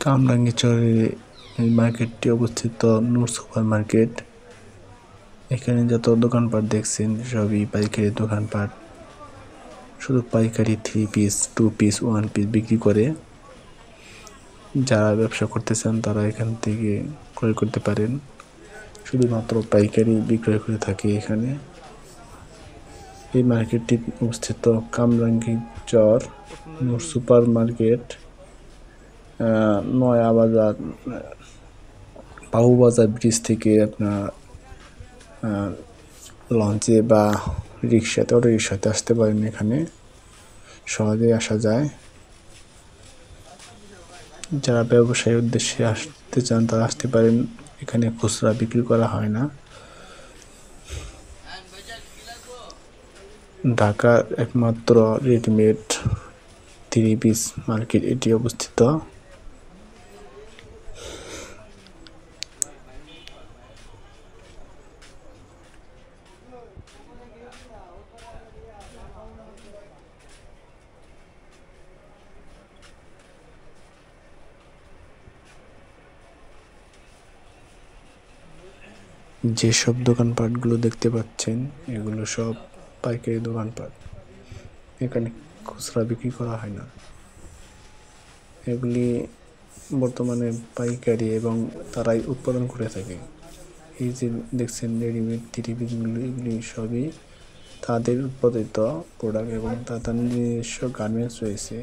কামরাঙ্গীরচরে এই মার্কেটটি অবস্থিত নূর super market. এখানে যত দোকানপাট দেখছেন সবই পাইকারি দোকানপাট। শুধু পাইকারি 3 পিস 2 পিস 1 পিস বিক্রি করে। যারা ব্যবসা করতে চান তারা এখান থেকে ক্রয় করতে পারেন। শুধুমাত্র পাইকারি বিক্রয় করে থাকে এখানে। এই মার্কেটটি অবস্থিত কামরাঙ্গীরচর নূর সুপার মার্কেট, নয়া বাজার, বাবুবাজার ব্রিজ থেকে আপনার লঞ্চে বা রিক্সাতে অটো রিক্সাতে আসতে পারেন। এখানে সহজেই আসা যায়। যারা ব্যবসায়ী উদ্দেশ্যে আসতে চান তারা আসতে পারেন। এখানে খুচরা বিক্রি করা হয় না। ঢাকার একমাত্র রেডিমেড 3 পিস মার্কেট এটি অবস্থিত। যেসব দোকানপাটগুলো দেখতে পাচ্ছেন এগুলো সব পাইকারি দোকানপাট। এখানে খুচরা বিক্রি করা হয় না। এগুলি বর্তমানে পাইকারি এবং তারাই উৎপাদন করে থাকে। এই যে দেখছেন রেডিমেড 3 পিসগুলো, এগুলি সবই তাদের উৎপাদিত প্রোডাক্ট এবং তাদের নিজস্ব গার্মেন্টস রয়েছে।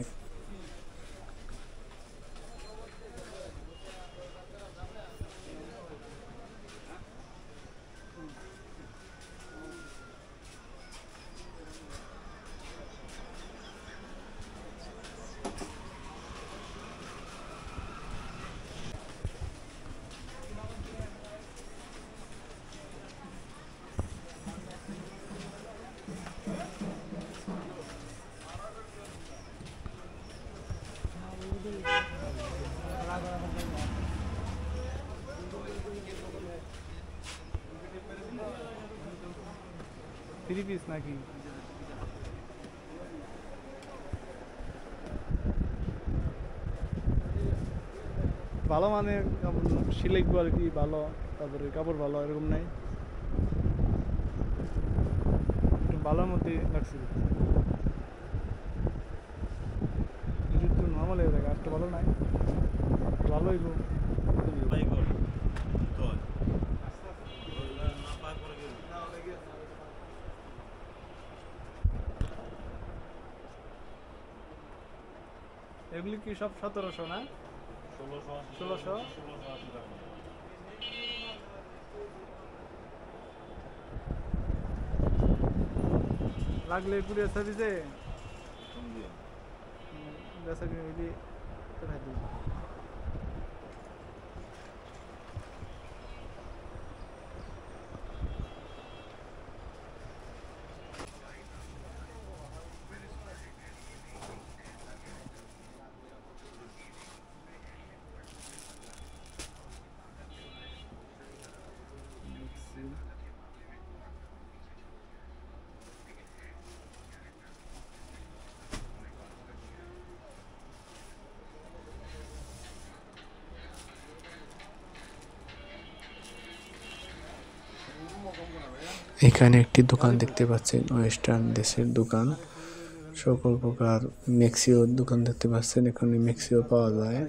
থ্রি পিস নাকি ভালো মানে সিলাই কোয়ালিটি ভালো, তারপরে কাপড় ভালো এরকম নাই, একটু ভালোর মধ্যে লাগছে। একটু নর্মাল হয়ে থাকে, আজকে ভালো নাই, ভালো হইব। এগুলি কি সব 1700 না 1600? লাগলে কুরিয়ার সার্ভিসে এখানে একটি দোকান দেখতে পাচ্ছেন, ওয়েস্টার্ন দেশের দোকান। সকল প্রকার মেক্সিওর দোকান দেখতে পাচ্ছেন। এখানে মেক্সিও পাওয়া যায়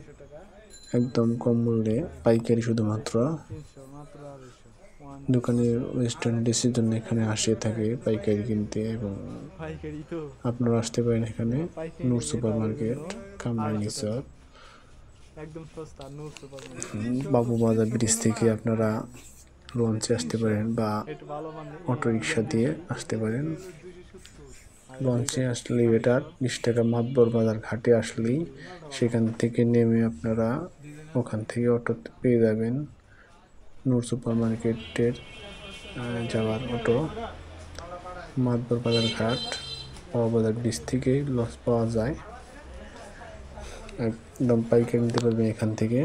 একদম কম মূল্যে, পাইকারি শুধুমাত্র। দোকানে ওয়েস্টার্ন ড্রেসের জন্য এখানে আসে থাকে পাইকারি কিনতে, এবং আপনারা আসতে পারেন এখানে Noor super market, Kamrangirchar, Babubazar bridge থেকে আপনারা লঞ্চে আসতে পারেন বা অটো রিক্সা দিয়ে আসতে পারেন। লঞ্চে আসলেই বেটার, 20 টাকা মাতবর বাজার ঘাটে আসলেই সেখান থেকে নেমে আপনারা ওখান থেকে অটো পেয়ে যাবেন। নূর সুপার মার্কেটের যাওয়ার অটো মাতবর বাজার ঘাট, বাবুবাজার ব্রিজ থেকে লঞ্চ পাওয়া যায়। একদম পাইকারি নিতে পারবেন এখান থেকে।